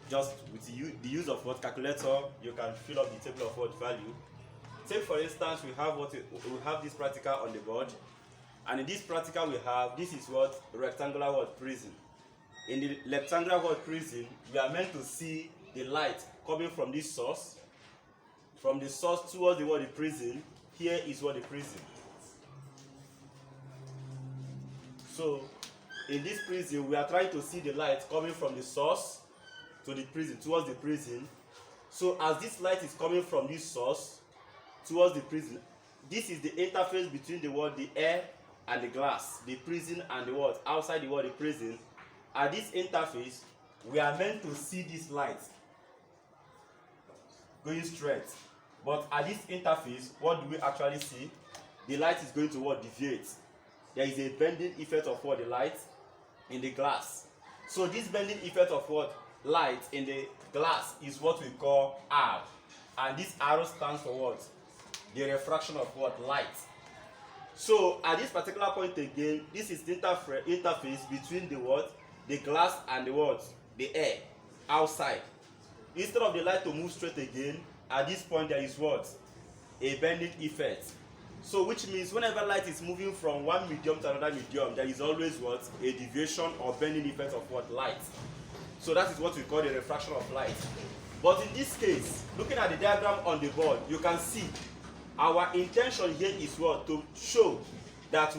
just with the use of what calculator, you can fill up the table of what value. Take for instance, we have this practical on the board, and in this practical we have, this is what rectangular what prism. In the rectangular what prism, we are meant to see the light coming from this source, from the source towards the what the prism. Here is what the prism. So in this prism, we are trying to see the light coming from the source to the prism, towards the prism. So as this light is coming from this source towards the prism, this is the interface between the air and the glass, the prism and the outside the prism. At this interface, we are meant to see this light going straight. But at this interface, what do we actually see? The light is going to deviate. There is a bending effect of the light in the glass. So this bending effect of light in the glass is what we call R. And this arrow stands for what? The refraction of light. So at this particular point again, this is the interface between the glass and the air outside. Instead of the light to move straight again, at this point there is a bending effect. So which means whenever light is moving from one medium to another medium, there is always a deviation or bending effect of light. So that is what we call the refraction of light. But in this case, looking at the diagram on the board, you can see our intention here is to show that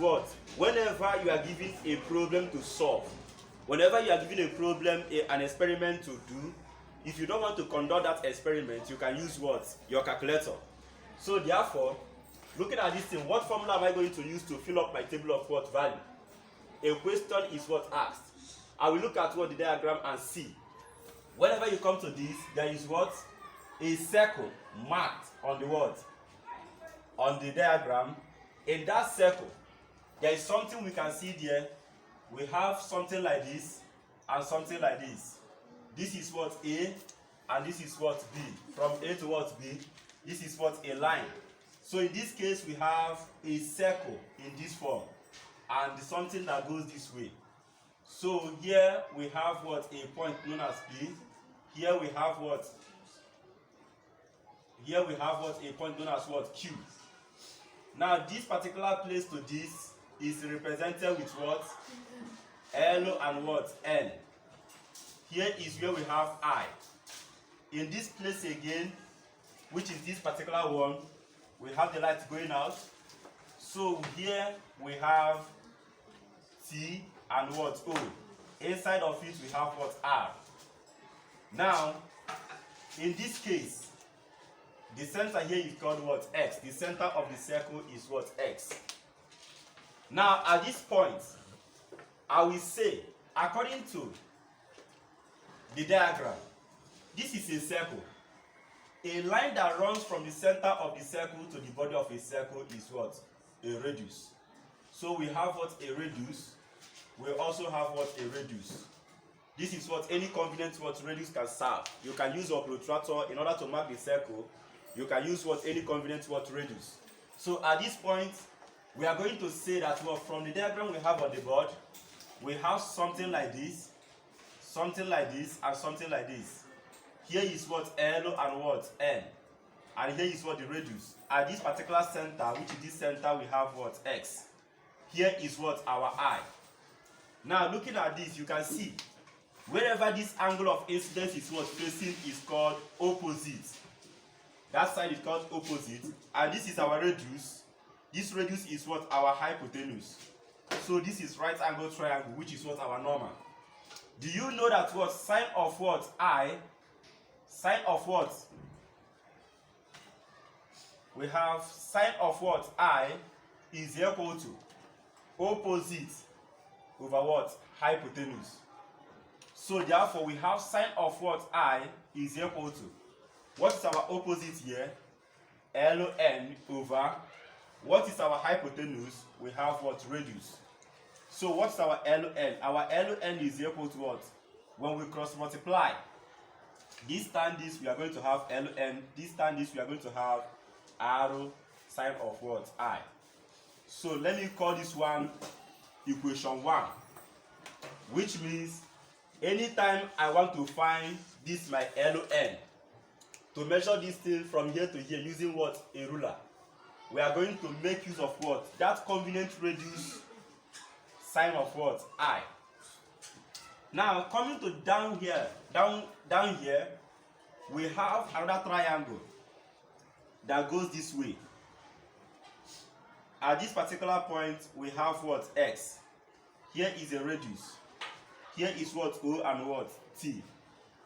whenever you are given a problem to solve, whenever you are given a problem, an experiment to do, if you don't want to conduct that experiment, you can use your calculator. So therefore, looking at this thing, what formula am I going to use to fill up my table of value? A question is asked. I will look at the diagram and see. Whenever you come to this, there is a circle marked on on the diagram. In that circle, there is something we can see there. We have something like this and something like this. This is A, and this is B. From A to B, this is a line. So in this case, we have a circle in this form, and something that goes this way. So here we have a point known as P. Here we have Here we have a point known as Q. Now this particular place to this is represented with L and N. Here is where we have I. In this place again, which is this particular one, we have the light going out. So here we have T and O. Inside of it we have R. Now, in this case, the center here is called X. The center of the circle is X. Now, at this point, I will say, according to the diagram, this is a circle. A line that runs from the center of the circle to the body of a circle is a radius. So we have a radius. We also have a radius. This is any convenient radius can serve. You can use your protractor in order to mark the circle. You can use any convenient radius. So at this point, we are going to say that from the diagram we have on the board, we have something like this, something like this, and something like this. Here is L and N. And here is the radius. At this particular center, which is this center, we have X. Here is our I. Now looking at this, you can see wherever this angle of incidence is facing is called opposite. That side is called opposite. And this is our radius. This radius is our hypotenuse. So this is right angle triangle, which is our normal. Do you know that sine of I, sine of we have sine of I is equal to opposite over hypotenuse. So therefore we have sine of I is equal to, what is our opposite here? Ln over, what is our hypotenuse? We have radius. So what's our Ln? Our Ln is equal to what? When we cross multiply, this time this we are going to have Ln, this time this we are going to have arrow sine of I. So let me call this one equation 1, which means anytime I want to find this my LN, to measure this thing from here to here using what? A ruler. We are going to make use of what? That convenient radius sign of what? I. Now coming to down here, down here, we have another triangle that goes this way. At this particular point, we have what? X. Here is a radius. Here is what? O and what? T.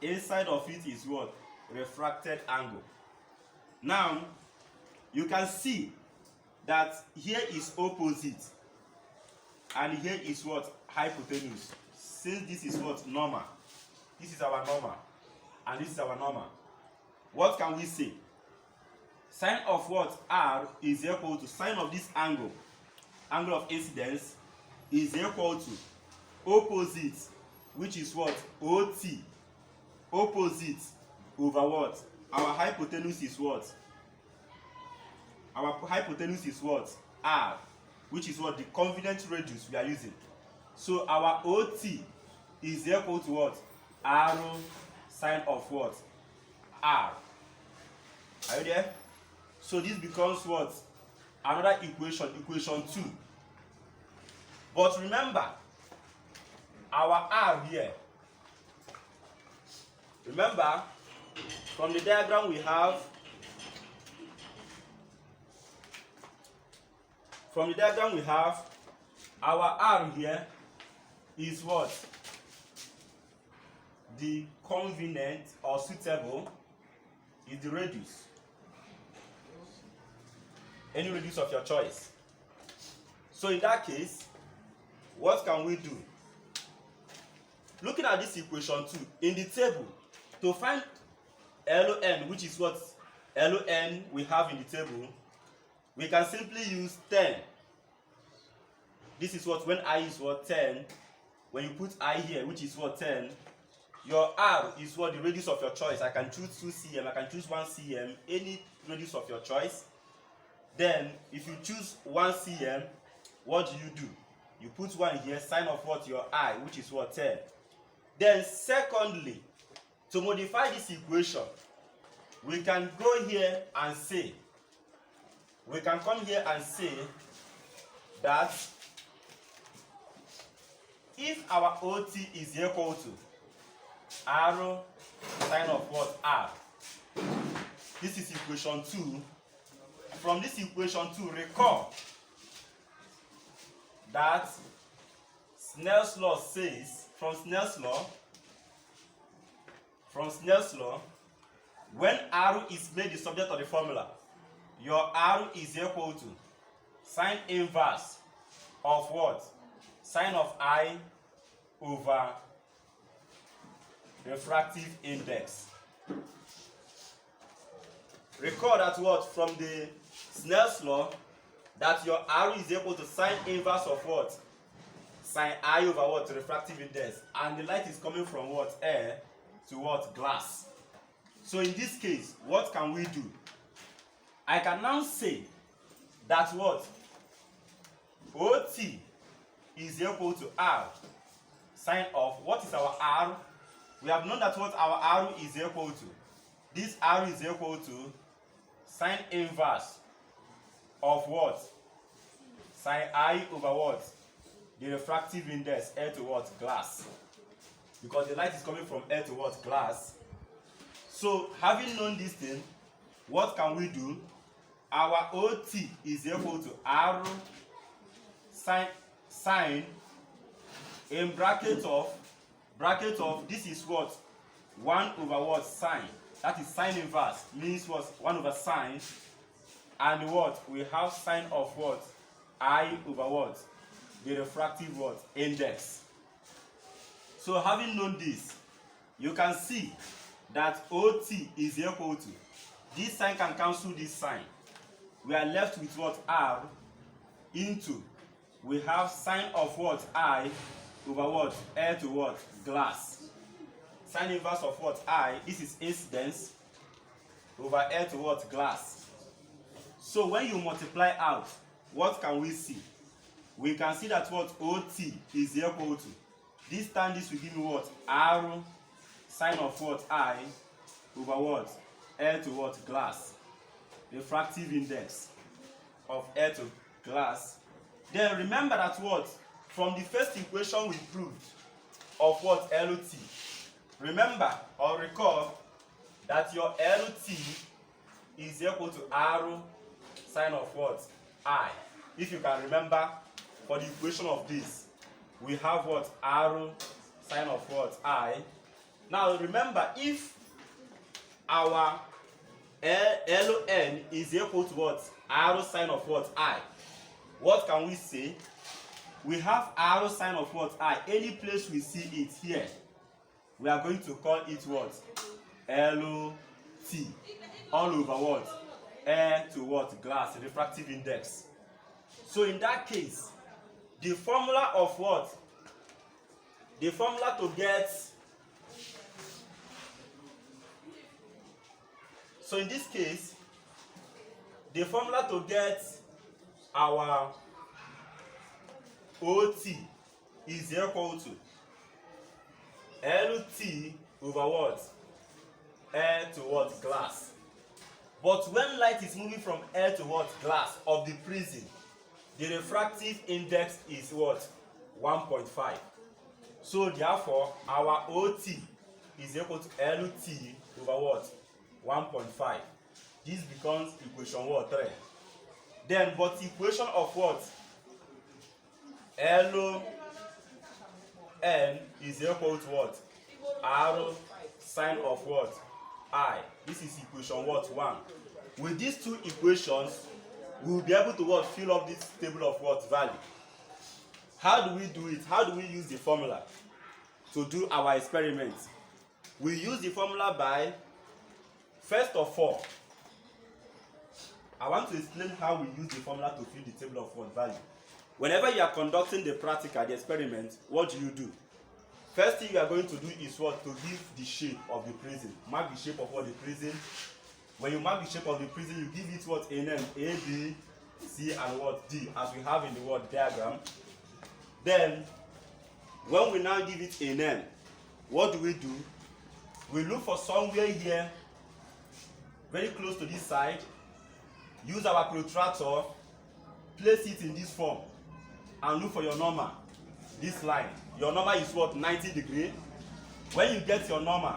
Inside of it is what? Refracted angle. Now, you can see that here is opposite and here is what? Hypotenuse. Since this is what? Normal. This is our normal and this is our normal. What can we say? Sine of what? R is equal to sine of this angle of incidence, is equal to opposite, which is what? OT. Opposite over what? Our hypotenuse is what? Our hypotenuse is what? R, which is what? The convenient radius we are using. So our OT is equal to what? R sine of what? R. Are you there? So this becomes what? Another equation, equation 2. But remember, our R here. Remember, from the diagram we have, our R here is what? The convenient or suitable is the radius. Any radius of your choice. So in that case, what can we do? Looking at this equation 2, in the table, to find LN, which is what LN we have in the table, we can simply use 10. This is what, when I is what? 10. When you put I here, which is what? 10. Your R is what? The radius of your choice. I can choose 2 cm, I can choose 1 cm, any radius of your choice. Then, if you choose 1 cm, what do? You put 1 here, sine of what? Your I, which is what? 10. Then, secondly, to modify this equation, we can go here and say, that if our OT is equal to R sine of what? R. This is equation 2. From this equation 2, recall that Snell's law says, from Snell's law, when R is made the subject of the formula, your R is equal to sine inverse of what? Sine of I over refractive index. Recall that what? From the Snell's law, that your R is equal to sine inverse of what? Sine I over what? Refractive index. And the light is coming from what? Air to what? Glass. So in this case, what can we do? I can now say that what? OT is equal to R sine of, what is our R? We have known that what our R is equal to. This R is equal to sine inverse of what? Sine I over what? The refractive index, air to what? Glass. Because the light is coming from air to what? Glass. So having known this thing, what can we do? Our OT is equal to R sine in bracket of, this is what? 1 over what? Sine. That is sine inverse, means what? 1 over sine. And what? We have sine of what? I over what? The refractive what? Index. So having known this, you can see that OT is equal to, this sign can cancel this sign. We are left with what? R into, we have sine of what? I over what? Air to what? Glass. Sine inverse of what? I, this is incidence over air to what? Glass. So when you multiply out, what can we see? We can see that what? OT is equal to, This time this will give me what? R sine of what? I over what? Air to what? Glass. Refractive index of air to glass. Then remember that what? From the first equation we proved of what? LT. Remember or recall that your LT is equal to R sine of what? I. If you can remember, for the equation of this, we have what? R sine of what? I. Now remember, if our LN is equal to what? R sine of what? I. What can we say? We have R sine of what? I. Any place we see it here, we are going to call it what? LT. All over what? Air to what? Glass. Refractive index. So in that case, the formula of what? The formula to get. So in this case, the formula to get our OT is equal to LT over what? Air to what? Glass. But when light is moving from air to what? Glass of the prism, the refractive index is what? 1.5. So therefore, our OT is equal to LT over what? 1.5. This becomes equation what? 3. Then, but equation of what? LN is equal to what? R sine of what? I. This is equation what? 1. With these two equations, we will be able to what? Fill up this table of what? Value. How do we do it? How do we use the formula to do our experiment? We use the formula by, first of all, I want to explain how we use the formula to fill the table of what? Value. Whenever you are conducting the practical, the experiment, what do? First thing you are going to do is what? To give the shape of the prism. Mark the shape of what? The prism. When you mark the shape of the prism, you give it what? A name. A, B, C, and what? D, as we have in the word diagram. Then, when we now give it a name, what do? We look for somewhere here, very close to this side, use our protractor, place it in this form, and look for your normal. This line. Your normal is what? 90 degrees. When you get your normal,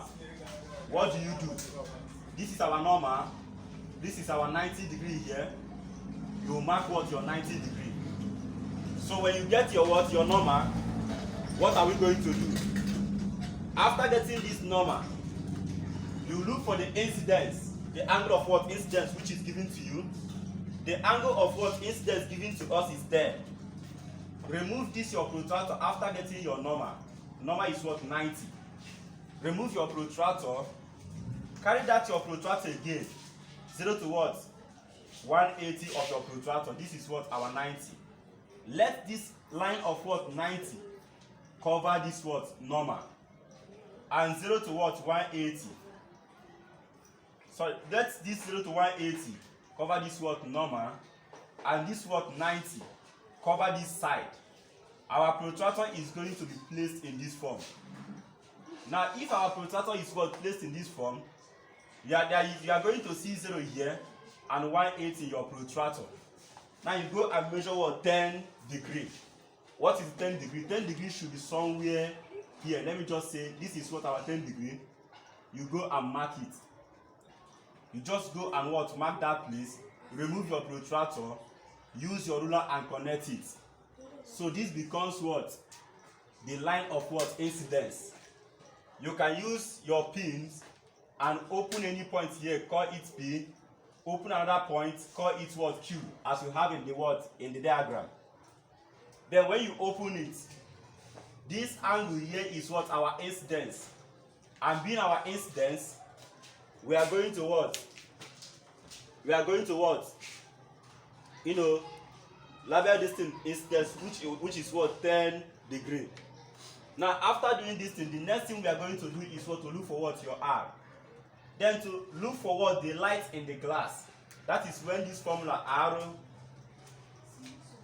what do? This is our normal. This is our 90 degree here. You mark what? Your 90 degree. So when you get your what? Your normal, what are we going to do? After getting this normal, you look for the incidence, the angle of what? Incidence, which is given to you. The angle of what? Incidence given to us is there. Remove this your protractor after getting your normal. Normal is what? 90. Remove your protractor. Carry that your protractor again. 0 to what? 180 of your protractor. This is what? Our 90. Let this line of what? 90 cover this what? Normal. And 0 to what? 180. Sorry, let this 0 to 180 cover this what? Normal. And this what? 90 cover this side. Our protractor is going to be placed in this form. Now, if our protractor is what? Placed in this form, you are going to see 0 here and 180 in your protractor. Now you go and measure what? 10 degrees. What is 10 degrees? 10 degrees should be somewhere here. Let me just say this is what our 10 degrees. You go and mark it. You just go and what? Mark that place. Remove your protractor. Use your ruler and connect it. So this becomes what? The line of what? Incidence. You can use your pins and open any point here, call it P. Open another point, call it what? Q, as you have in the what? In the diagram. Then when you open it, this angle here is what? Our incidence. And being our incidence, we are going to what? We are going to what? Label this thing incidence, which is what? 10 degrees. Now after doing this thing, the next thing we are going to do is what? To look for what? Your R. Then to look for what? The light in the glass. That is when this formula R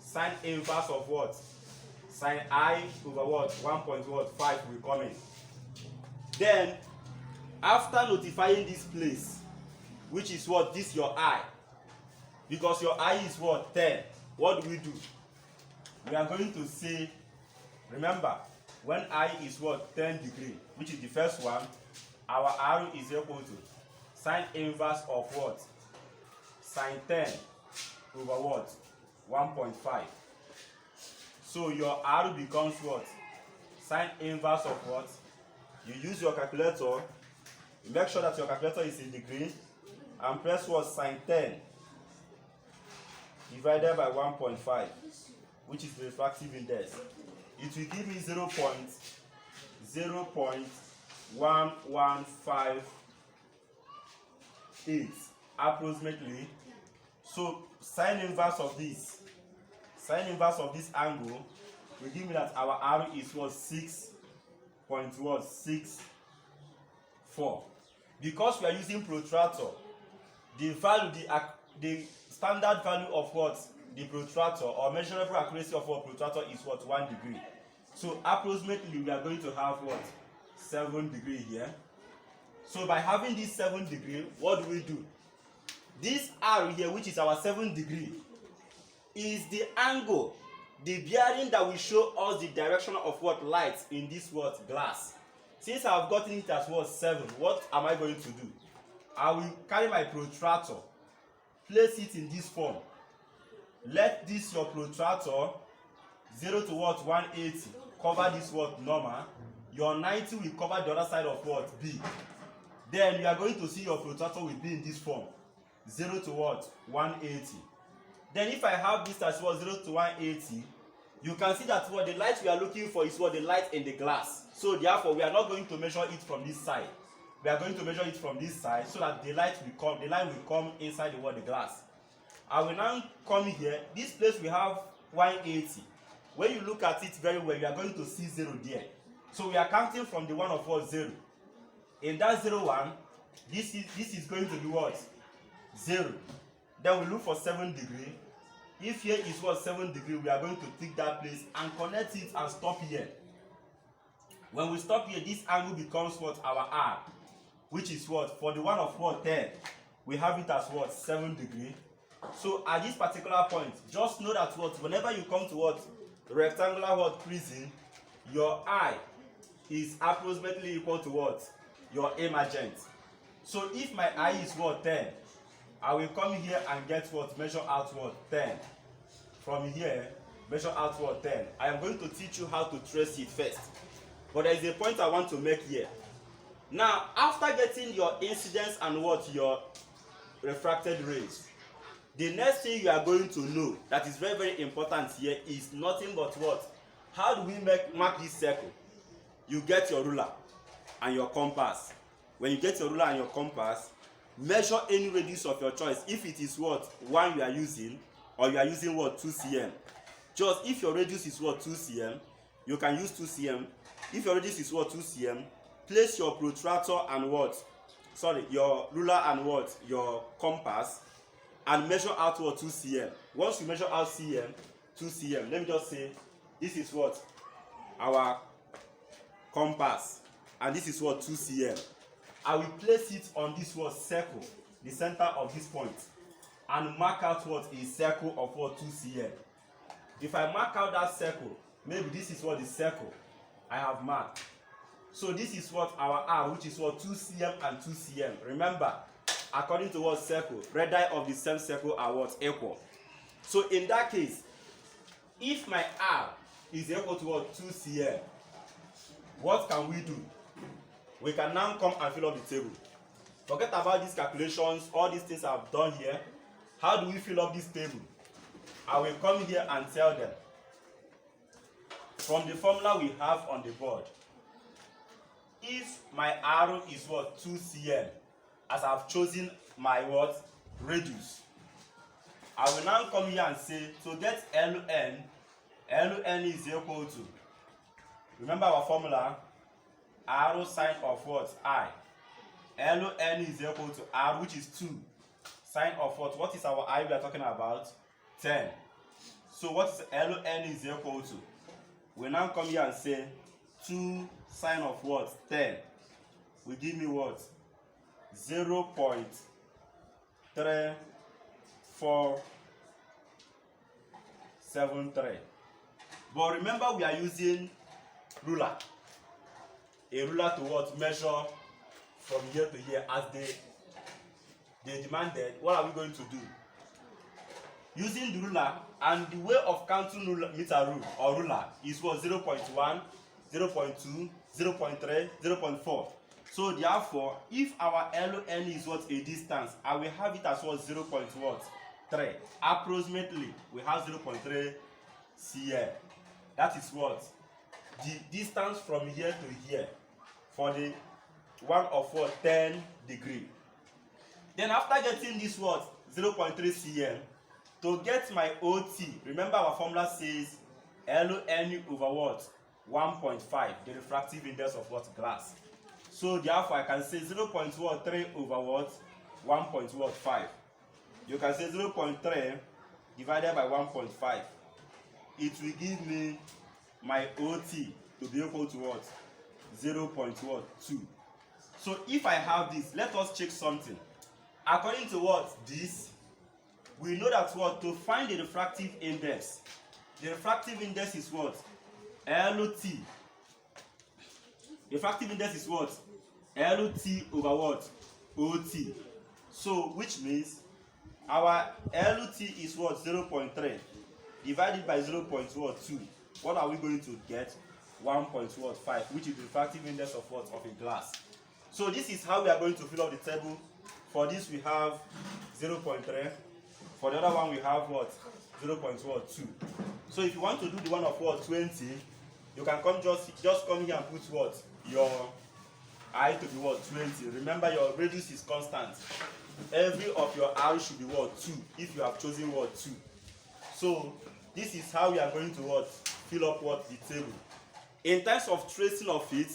sine inverse of what? sine I over what? 1.5 will come in. Then, after notifying this place, which is what? This your I. Because your I is what? 10. What do? We are going to say, remember, when I is what? 10 degree, which is the first one, our R is equal to sine inverse of what? Sine 10 over what? 1.5. So your R becomes what? Sine inverse of what? You use your calculator, make sure that your calculator is in degree, and press what? Sine 10 divided by 1.5, which is the refractive index. It will give me 0.01158 approximately. So sine inverse of this angle will give me that our R is what? 6.64. Because we are using protractor, the standard value of what? The protractor, or measurable accuracy of what protractor is what? 1 degree. So approximately we are going to have what? 7 degree here. So by having this 7 degree, what do? This R here, which is our 7 degree, is the angle, the bearing that will show us the direction of what? Light in this what? Glass. Since I have gotten it as what? 7, what am I going to do? I will carry my protractor, place it in this form. Let this your protractor 0 to what? 180 cover this what? Normal. Your 90 will cover the other side of what? B. Then you are going to see your protractor will be in this form, 0 to what? 180. Then if I have this as what? 0 to 180, you can see that what the light we are looking for is what? The light in the glass. So therefore we are not going to measure it from this side. We are going to measure it from this side so that the line will come inside the what? The glass. I will now come here. This place we have 180. When you look at it very well, you are going to see 0 there. So we are counting from the one of what? 0. In that 0, 1, this is going to be what? 0. Then we look for 7 degree. If here is what? 7 degree, we are going to take that place and connect it and stop here. When we stop here, this angle becomes what? Our R, which is what? For the one of what? 10, we have it as what? 7 degree. So at this particular point, just know that what? Whenever you come to what? Rectangular what? Prism, your I is approximately equal to what? Your emergent. So if my I is what? 10, I will come here and get what? Measure out what? 10. From here, measure out what? 10. I am going to teach you how to trace it first. But there is a point I want to make here. Now, after getting your incidence and what? Your refracted rays, the next thing you are going to know that is very, very important here is nothing but what? How do we mark this circle? You get your ruler and your compass. When you get your ruler and your compass, measure any radius of your choice. If it is what? 1 you are using, or you are using what? 2 cm. Just if your radius is what? 2 cm, you can use 2 cm. If your radius is what? 2 cm, place your protractor and what? Your ruler and what? Your compass, and measure out what? 2 cm. Once you measure out 2 cm, let me just say this is what? Our compass, and this is what? 2 cm. I will place it on this what? Circle, the center of this point, and mark out what? A circle of what? 2 cm. If I mark out that circle, maybe this is what? The circle I have marked. So this is what? Our R, which is what? 2 cm and 2 cm. Remember, according to what? Circle, radii of the same circle are what? Equal. So in that case, if my R is equal to what? 2 cm, what can we do? We can now come and fill up the table. Forget about these calculations, all these things I've done here. How do we fill up this table? I will come here and tell them. From the formula we have on the board, if my R is what? 2 cm, as I've chosen my what? Radius, I will now come here and say, to get LN is equal to, remember our formula, R sine of what? I. LN is equal to R, which is 2. Sine of what? What is our I we are talking about? 10. So what is LN is equal to? We now come here and say 2 sine of what? 10 will give me what? 0.3473. But remember, we are using ruler. A ruler to what? Measure from here to here as they demanded. What are we going to do? Using the ruler, and the way of counting meter rule or ruler is what? 0.1, 0.2, 0.3, 0.4. So therefore, if our LON is what? A distance, I will have it as what? 0.3. Approximately, we have 0.3 cm. That is what? The distance from here to here for the one of what? 10 degree. Then after getting this what? 0.3 cm, to get my OT, remember our formula says LON over what? 1.5, the refractive index of what? Glass. So therefore I can say 0.3 over what? 1.5. You can say 0.3 divided by 1.5. It will give me my OT to be equal to what? 0.2. So if I have this, let us check something. According to what? This, we know that what? To find the refractive index, the refractive index is what? LOT. Refractive index is what? LOT over what? OT. So which means our LOT is what? 0.3 divided by 0.2. What are we going to get? 1.5, which is the refractive index of what? Of a glass. So this is how we are going to fill up the table. For this we have 0.3. For the other one we have what? 0.2. So if you want to do the one of what? 20, you can come just come here and put what? Your I to be what? 20. Remember, your radius is constant. Every of your R should be what? 2, if you have chosen what? 2. So this is how we are going to what? Fill up what? The table. In terms of tracing of it,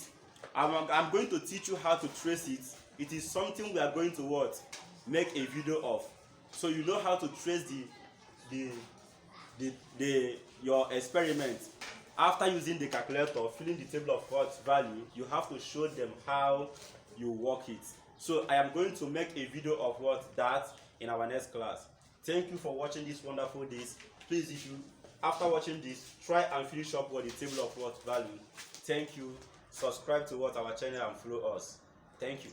I'm going to teach you how to trace it. It is something we are going to what? Make a video of. So you know how to trace your experiment. After using the calculator, filling the table of what value, you have to show them how you work it. So I am going to make a video of what? That in our next class. Thank you for watching this wonderful days. Please, if you after watching this, try and finish up what? The table of what value. Thank you. Subscribe to what? Our channel and follow us. Thank you.